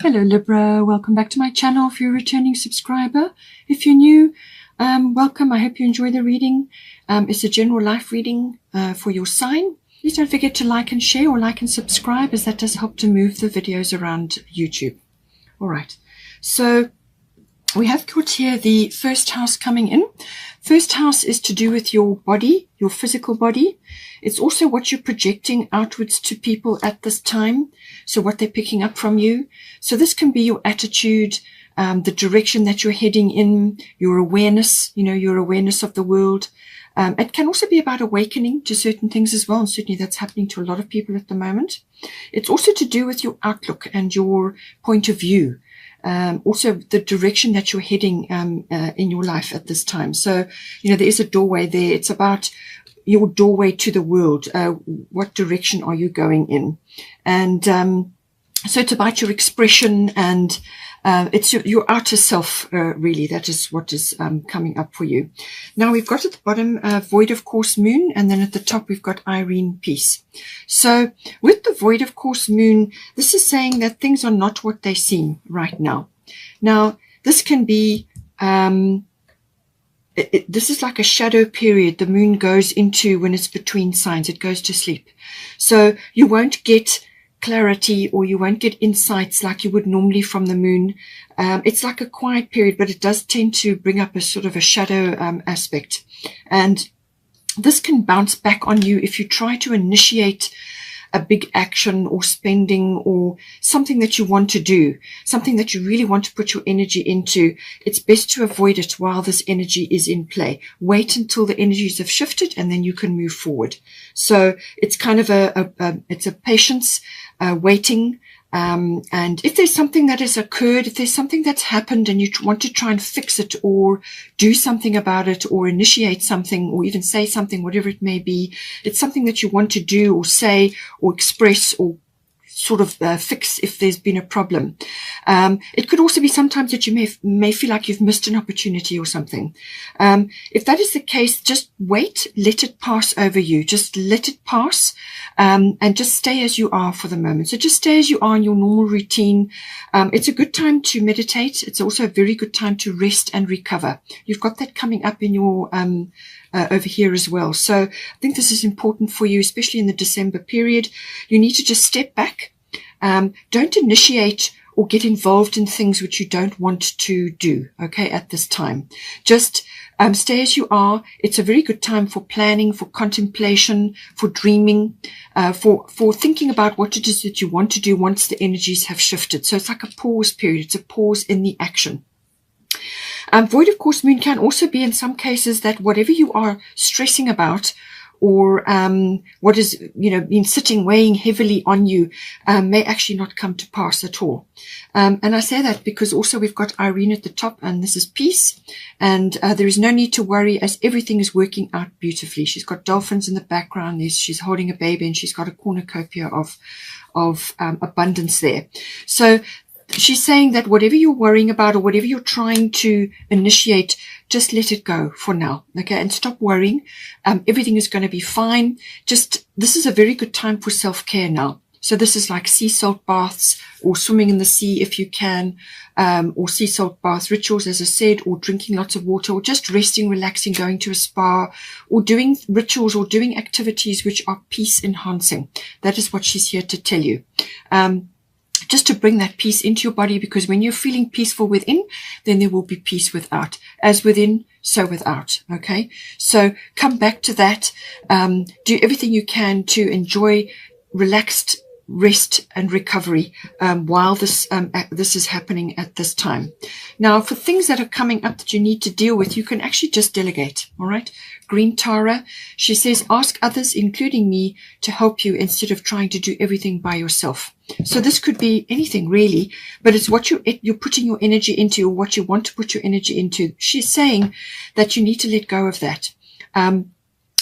Hello Libra, welcome back to my channel if you're a returning subscriber. If you're new, welcome. I hope you enjoy the reading. It's a general life reading for your sign. Please don't forget to like and share, or like and subscribe, as that does help to move the videos around YouTube. Alright, so we have got here the first house coming in. First house is to do with your body, your physical body. It's also what you're projecting outwards to people at this time. So what they're picking up from you. So this can be your attitude, the direction that you're heading in, your awareness, your awareness of the world. It can also be about awakening to certain things as well. And certainly that's happening to a lot of people at the moment. It's also to do with your outlook and your point of view. Also the direction that you're heading in your life at this time. So, there is a doorway there. It's about your doorway to the world. What direction are you going in? And so it's about your expression, and it's your outer self, really. That is what is coming up for you. Now we've got at the bottom Void of Course Moon, and then at the top we've got Irene Peace. So with the Void of Course Moon, this is saying that things are not what they seem right now. Now this can be this is like a shadow period the moon goes into when it's between signs. It goes to sleep. So you won't get clarity, or you won't get insights like you would normally from the moon. It's like a quiet period, but it does tend to bring up a sort of a shadow aspect. And this can bounce back on you if you try to initiate a big action or spending or something that you want to do, something that you really want to put your energy into. It's best to avoid it while this energy is in play. Wait until the energies have shifted, and then you can move forward. So it's kind of it's a patience, waiting. And if there's something that has occurred, if there's something that's happened and you want to try and fix it or do something about it or initiate something or even say something, whatever it may be, it's something that you want to do or say or express or sort of fix if there's been a problem. It could also be sometimes that you may feel like you've missed an opportunity or something. If that is the case, just wait, let it pass over you. Just let it pass, and just stay as you are for the moment. So just stay as you are in your normal routine. It's a good time to meditate. It's also a very good time to rest and recover. You've got that coming up in your over here as well. So I think this is important for you, especially in the December period. You need to just step back. Don't initiate or get involved in things which you don't want to do, okay, at this time. Just stay as you are. It's a very good time for planning, for contemplation, for dreaming, for thinking about what it is that you want to do once the energies have shifted. So it's like a pause period. It's a pause in the action. Void of Course Moon can also be in some cases that whatever you are stressing about, or what is been sitting weighing heavily on you, may actually not come to pass at all. And I say that because also we've got Irene at the top, and this is peace, and there is no need to worry, as everything is working out beautifully. She's got dolphins in the background. She's holding a baby, and she's got a cornucopia of abundance there. So she's saying that whatever you're worrying about or whatever you're trying to initiate, just let it go for now, okay? And stop worrying. Everything is going to be fine. This is a very good time for self-care now. So this is like sea salt baths, or swimming in the sea if you can, or sea salt bath rituals, as I said, or drinking lots of water, or just resting, relaxing, going to a spa, or doing rituals or doing activities which are peace enhancing. That is what she's here to tell you. Just to bring that peace into your body, because when you're feeling peaceful within, then there will be peace without. As within, so without. Okay, so come back to that. Do everything you can to enjoy relaxed rest and recovery while this is happening at this time. Now, for things that are coming up that you need to deal with, you can actually just delegate. All right. Green Tara, she says, ask others, including me, to help you instead of trying to do everything by yourself. So this could be anything really, but it's what you're putting your energy into, or what you want to put your energy into. She's saying that you need to let go of that.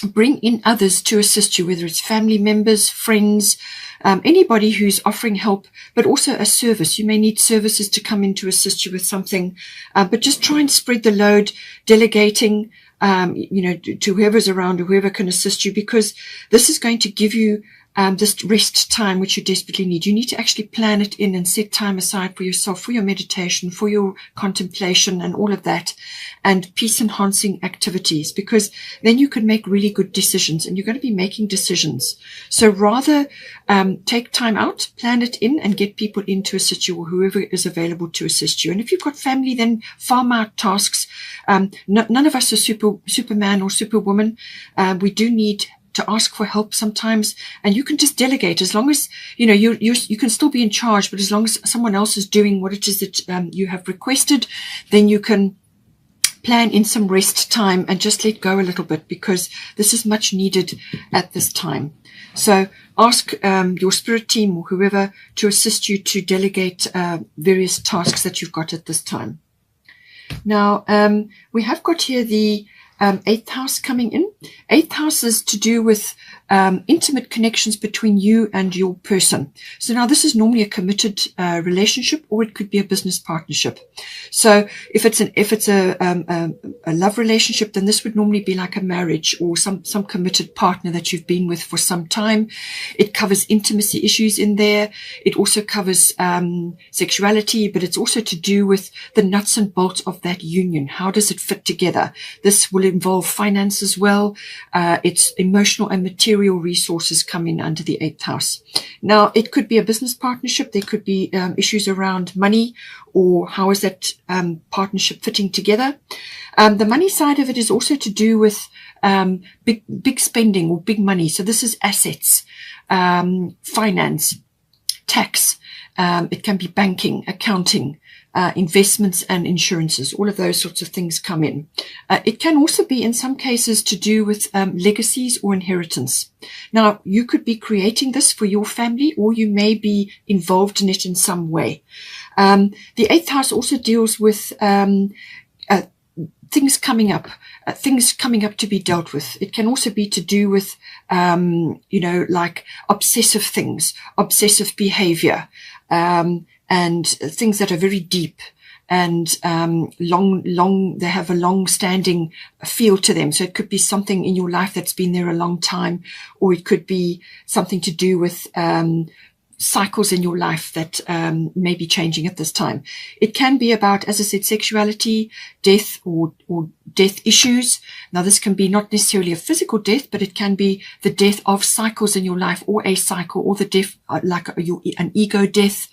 Bring in others to assist you, whether it's family members, friends, anybody who's offering help, but also a service. You may need services to come in to assist you with something, but just try and spread the load, delegating, to whoever's around or whoever can assist you, because this is going to give you this rest time which you desperately need. You need to actually plan it in and set time aside for yourself, for your meditation, for your contemplation and all of that, and peace-enhancing activities, because then you can make really good decisions, and you're going to be making decisions. So rather take time out, plan it in, and get people in to assist you, or whoever is available to assist you. And if you've got family, then farm out tasks. None of us are Superman or Superwoman. We do need to ask for help sometimes, and you can just delegate, as long as you can still be in charge, but as long as someone else is doing what it is that you have requested, then you can plan in some rest time and just let go a little bit, because this is much needed at this time. So ask your spirit team or whoever to assist you to delegate various tasks that you've got at this time. Now, we have got here the 8th house coming in. 8th house is to do with intimate connections between you and your person. So now this is normally a committed relationship, or it could be a business partnership. So if it's a love relationship, then this would normally be like a marriage or some committed partner that you've been with for some time. It covers intimacy issues in there. It also covers sexuality, but it's also to do with the nuts and bolts of that union. How does it fit together? This will involve finance as well. It's emotional and material resources come in under the 8th house. Now, it could be a business partnership. There could be issues around money, or how is that partnership fitting together. The money side of it is also to do with big spending or big money. So this is assets, finance, tax. It can be banking, accounting, investments and insurances. All of those sorts of things come in. It can also be, in some cases, to do with legacies or inheritance. Now, you could be creating this for your family, or you may be involved in it in some way. The 8th house also deals with things coming up to be dealt with. It can also be to do with, like obsessive things, obsessive behavior, and things that are very deep and they have a long-standing feel to them. So it could be something in your life that's been there a long time, or it could be something to do with cycles in your life that may be changing at this time. It can be about, as I said, sexuality, death, or death issues. Now, this can be not necessarily a physical death, but it can be the death of cycles in your life, or a cycle, or the death, like an ego death.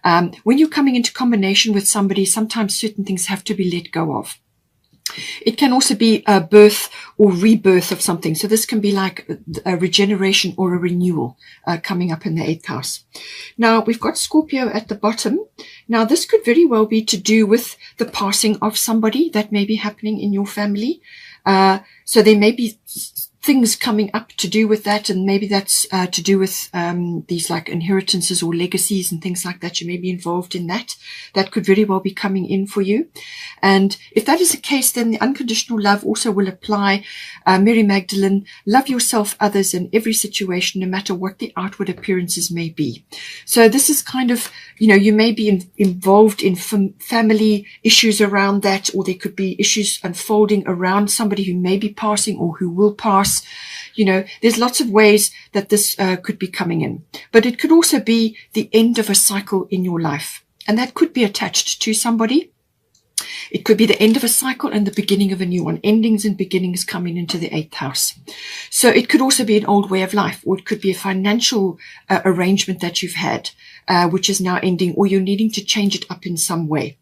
When you're coming into combination with somebody, sometimes certain things have to be let go of. It can also be a birth or rebirth of something. So this can be like a regeneration or a renewal coming up in the 8th house. Now, we've got Scorpio at the bottom. Now, this could very well be to do with the passing of somebody that may be happening in your family. So there may be things coming up to do with that, and maybe that's to do with these like inheritances or legacies and things like that. You may be involved in that. That could very well be coming in for you. And if that is the case, then the unconditional love also will apply. Mary Magdalene, love yourself, others, in every situation, no matter what the outward appearances may be. So this is kind of, you may be involved in family issues around that, or there could be issues unfolding around somebody who may be passing or who will pass. There's lots of ways that this could be coming in. But it could also be the end of a cycle in your life. And that could be attached to somebody. It could be the end of a cycle and the beginning of a new one. Endings and beginnings coming into the 8th house. So it could also be an old way of life, or it could be a financial arrangement that you've had, which is now ending, or you're needing to change it up in some way.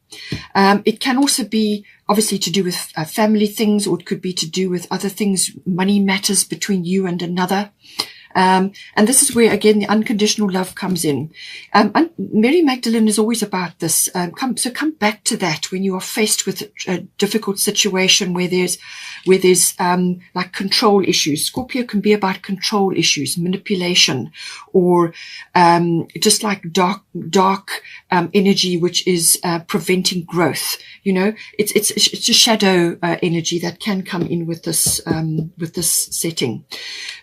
It can also be obviously to do with family things, or it could be to do with other things, money matters between you and another. And this is where, again, the unconditional love comes in. Mary Magdalene is always about this. So come back to that when you are faced with a difficult situation where there's like control issues. Scorpio can be about control issues, manipulation, or just like dark energy, which is preventing growth. It's a shadow energy that can come in with this setting.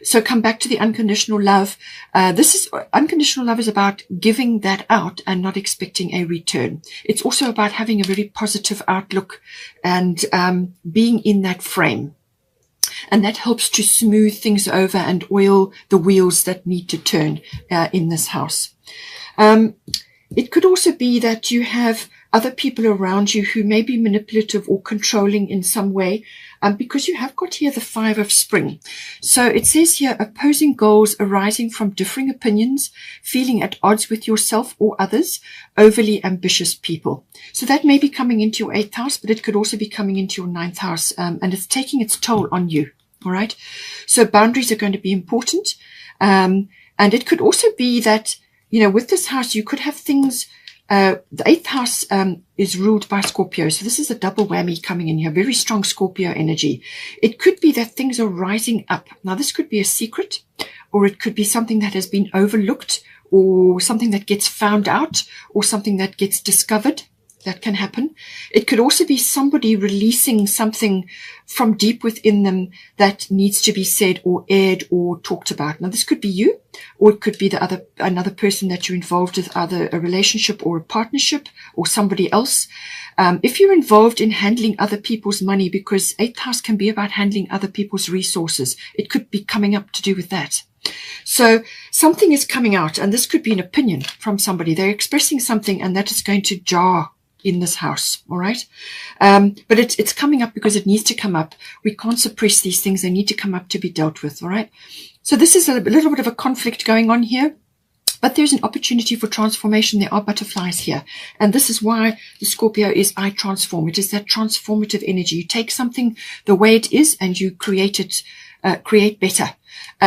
So come back to the unconditional love. Unconditional love is about giving that out and not expecting a return. It's also about having a very positive outlook and being in that frame. and that helps to smooth things over and oil the wheels that need to turn in this house. It could also be that you have other people around you who may be manipulative or controlling in some way, because you have got here the 5 of spring. So it says here, opposing goals arising from differing opinions, feeling at odds with yourself or others, overly ambitious people. So that may be coming into your 8th house, but it could also be coming into your 9th house, and it's taking its toll on you. All right. So boundaries are going to be important. And it could also be that, with this house, you could have things. The 8th house is ruled by Scorpio. So this is a double whammy coming in here, very strong Scorpio energy. It could be that things are rising up. Now, this could be a secret, or it could be something that has been overlooked, or something that gets found out, or something that gets discovered. That can happen. It could also be somebody releasing something from deep within them that needs to be said or aired or talked about. Now, this could be you, or it could be another person that you're involved with, either a relationship or a partnership or somebody else. If you're involved in handling other people's money, because 8th house can be about handling other people's resources, it could be coming up to do with that. So something is coming out, and this could be an opinion from somebody. They're expressing something, and that is going to jar in this house. All right. But it's coming up because it needs to come up. We can't suppress these things. They need to come up to be dealt with. All right. So this is a little bit of a conflict going on here, but there's an opportunity for transformation. There are butterflies here. And this is why the Scorpio is I transform. It is that transformative energy. You take something the way it is and you create it, create better.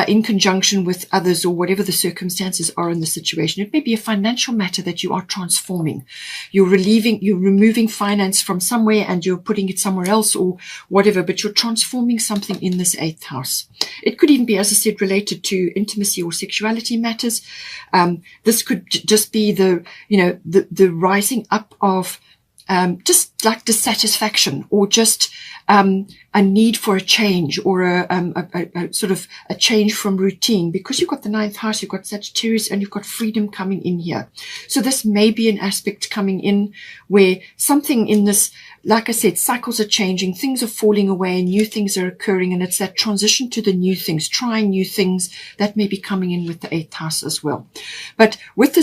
In conjunction with others, or whatever the circumstances are in the situation. It may be a financial matter that you are transforming. You're removing finance from somewhere and you're putting it somewhere else or whatever, but you're transforming something in this 8th house. It could even be, as I said, related to intimacy or sexuality matters. This could just be the rising up of just like dissatisfaction, or just a need for a change, or a sort of a change from routine, because you've got the 9th house, you've got Sagittarius, and you've got freedom coming in here. So this may be an aspect coming in where something in this, like I said, cycles are changing, things are falling away, and new things are occurring, and it's that transition to the new things, trying new things, that may be coming in with the 8th house as well. But with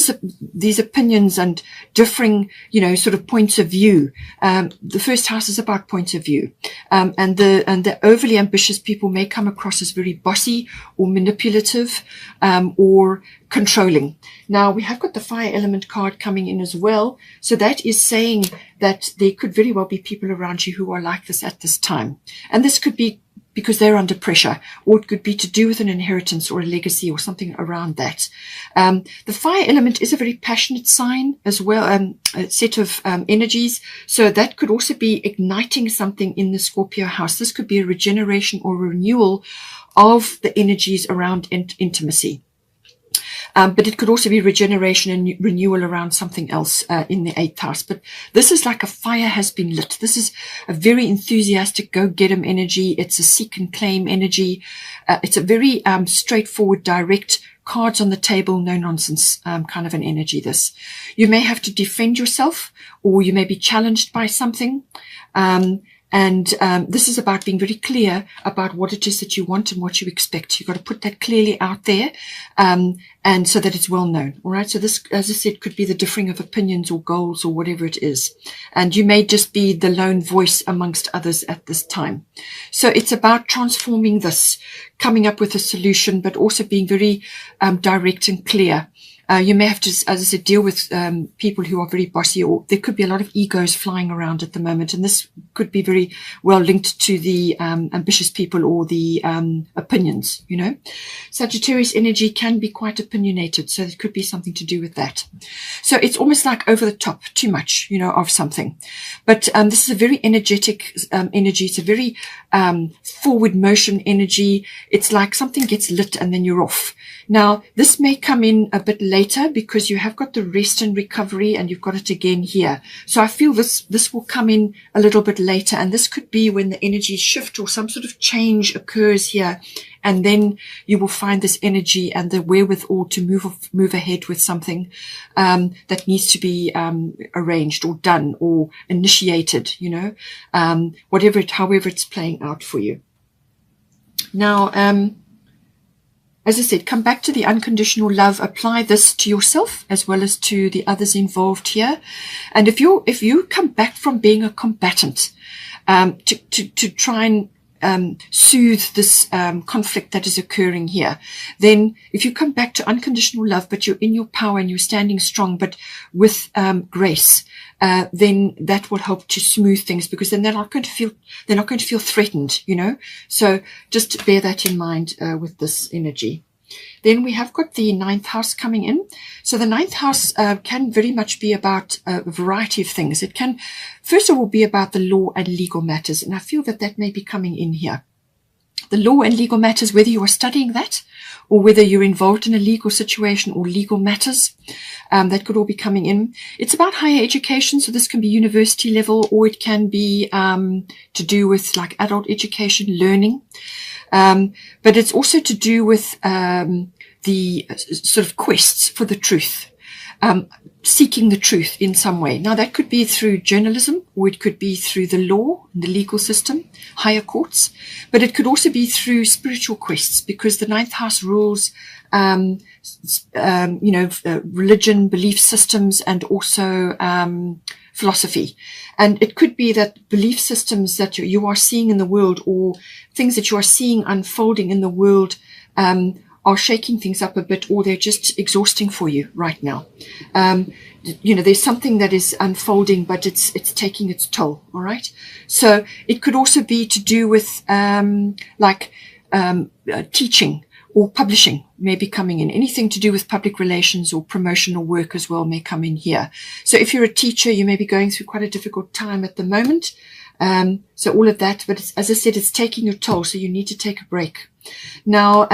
these opinions and differing, sort of points of view, the first house is about point of view, and the overly ambitious people may come across as very bossy or manipulative, or controlling. Now, we have got the fire element card coming in as well. So that is saying that there could very well be people around you who are like this at this time. And this could be because they're under pressure, or it could be to do with an inheritance or a legacy or something around that. The fire element is a very passionate sign as well, a set of energies. So that could also be igniting something in the Scorpio house. This could be a regeneration or renewal of the energies around intimacy. But it could also be regeneration and renewal around something else in the 8th house. But this is like a fire has been lit. This is a very enthusiastic go-get-em energy. It's a seek and claim energy. It's a very straightforward, direct, cards on the table, no nonsense kind of an energy. This, you may have to defend yourself, or you may be challenged by something. And this is about being very clear about what it is that you want and what you expect. You've got to put that clearly out there, and so that it's well known. All right. So this, as I said, could be the differing of opinions or goals or whatever it is. And you may just be the lone voice amongst others at this time. So it's about transforming this, coming up with a solution, but also being very direct and clear. You may have to, as I said, deal with people who are very bossy, or there could be a lot of egos flying around at the moment. And this could be very well linked to the ambitious people or the opinions, Sagittarius energy can be quite opinionated, so it could be something to do with that. So it's almost like over the top, too much, of something. But this is a very energetic energy. It's a very forward motion energy. It's like something gets lit and then you're off. Now, this may come in a bit later because you have got the rest and recovery, and you've got it again here. So I feel this will come in a little bit later, and this could be when the energies shift or some sort of change occurs here, and then you will find this energy and the wherewithal to move ahead with something that needs to be arranged or done or initiated, however it's playing out for you. Now, as I said, come back to the unconditional love. Apply this to yourself as well as to the others involved here. And if you come back from being a combatant, to try and soothe this conflict that is occurring here, then if you come back to unconditional love, but you're in your power and you're standing strong, but with grace, then that will help to smooth things, because then they're not going to feel threatened, you know. So just bear that in mind with this energy. Then we have got the 9th house coming in. So the 9th house can very much be about a variety of things. It can, first of all, be about the law and legal matters. And I feel that that may be coming in here. The law and legal matters, whether you are studying that or whether you're involved in a legal situation or legal matters, that could all be coming in. It's about higher education. So this can be university level, or it can be to do with like adult education, learning. But it's also to do with the sort of quests for the truth, seeking the truth in some way. Now, that could be through journalism, or it could be through the law and the legal system, higher courts, but it could also be through spiritual quests, because the 9th house rules, religion, belief systems, and also philosophy. And it could be that belief systems that you are seeing in the world, or things that you are seeing unfolding in the world, are shaking things up a bit, or they're just exhausting for you right now. There's something that is unfolding, but it's taking its toll. All right. So it could also be to do with teaching or publishing may be coming in. Anything to do with public relations or promotional work as well may come in here. So if you're a teacher, you may be going through quite a difficult time at the moment. So all of that, but as I said, it's taking your toll. So you need to take a break. Now,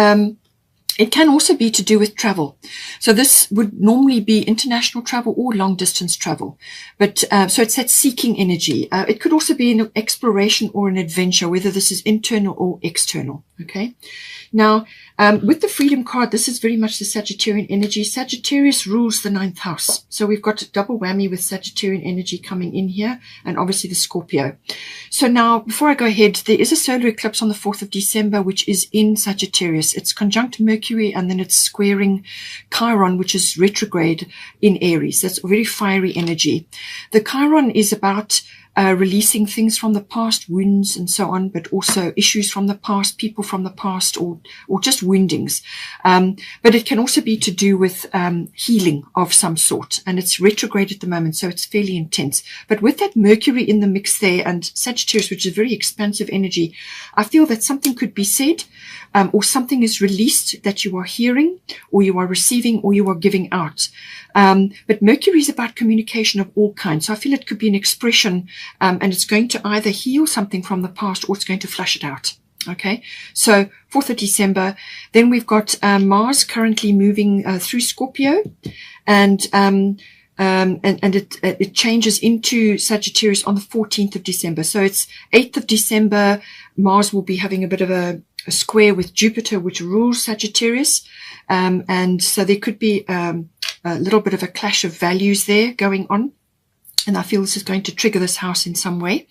it can also be to do with travel. So this would normally be international travel or long distance travel. But so it's that seeking energy. It could also be an exploration or an adventure, whether this is internal or external. Okay. Now, with the freedom card, this is very much the Sagittarian energy. Sagittarius rules the 9th house. So we've got a double whammy with Sagittarian energy coming in here, and obviously the Scorpio. So now, before I go ahead, there is a solar eclipse on the 4th of December, which is in Sagittarius. It's conjunct Mercury, and then it's squaring Chiron, which is retrograde in Aries. That's very fiery energy. The Chiron is about releasing things from the past, wounds and so on, but also issues from the past, people from the past, or just woundings. But it can also be to do with healing of some sort, and it's retrograde at the moment, so it's fairly intense. But with that Mercury in the mix there, and Sagittarius, which is very expansive energy, I feel that something could be said, or something is released that you are hearing, or you are receiving, or you are giving out. But Mercury is about communication of all kinds. So I feel it could be an expression, and it's going to either heal something from the past, or it's going to flush it out. Okay. So 4th of December, then we've got Mars currently moving through Scorpio, and it changes into Sagittarius on the 14th of December. So it's 8th of December. Mars will be having a bit of a square with Jupiter, which rules Sagittarius. And so there could be a little bit of a clash of values there going on. And I feel this is going to trigger this house in some way.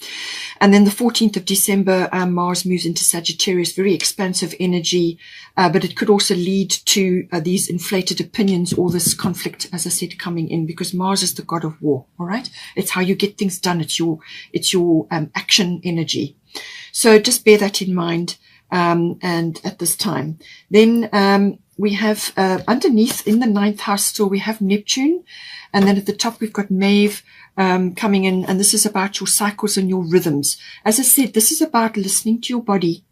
And then the 14th of December, Mars moves into Sagittarius, very expansive energy, but it could also lead to these inflated opinions or this conflict, as I said, coming in, because Mars is the god of war. All right. It's how you get things done. It's your action energy. So just bear that in mind. And at this time, then, we have, underneath in the 9th house still, we have Neptune. And then at the top, we've got Maeve, coming in. And this is about your cycles and your rhythms. As I said, this is about listening to your body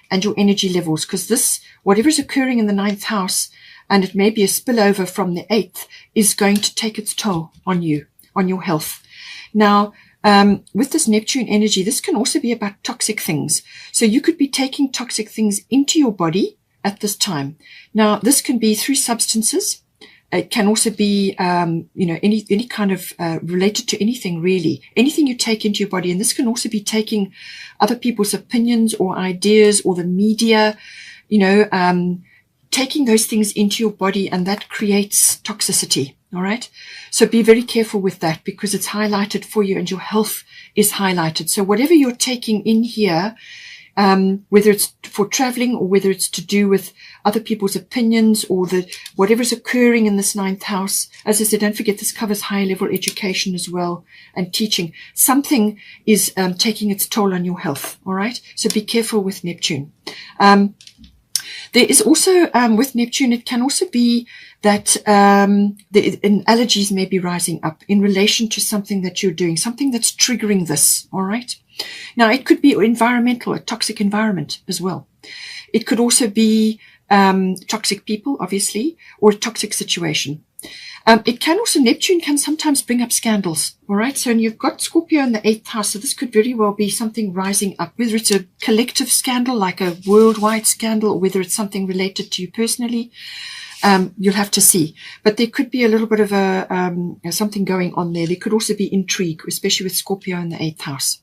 and your energy levels, because this, whatever is occurring in the 9th house, and it may be a spillover from the 8th, is going to take its toll on you, on your health. Now, with this Neptune energy, this can also be about toxic things. So you could be taking toxic things into your body at this time. Now, this can be through substances. It can also be, any kind of related to anything, really. Anything you take into your body. And this can also be taking other people's opinions or ideas or the media, taking those things into your body, and that creates toxicity. All right. So be very careful with that, because it's highlighted for you and your health is highlighted. So whatever you're taking in here whether it's for traveling or whether it's to do with other people's opinions or whatever's occurring in this 9th house. As I said, don't forget this covers higher level education as well and teaching. Something is taking its toll on your health, all right? So be careful with Neptune. There is also, with Neptune, it can also be that allergies may be rising up in relation to something that you're doing, something that's triggering this, all right? Now, it could be environmental, a toxic environment as well. It could also be toxic people, obviously, or a toxic situation. It can also, Neptune can sometimes bring up scandals, all right? So, and you've got Scorpio in the 8th house, so this could very well be something rising up, whether it's a collective scandal, like a worldwide scandal, or whether it's something related to you personally. You'll have to see. But there could be a little bit of something going on there. There could also be intrigue, especially with Scorpio in the 8th house.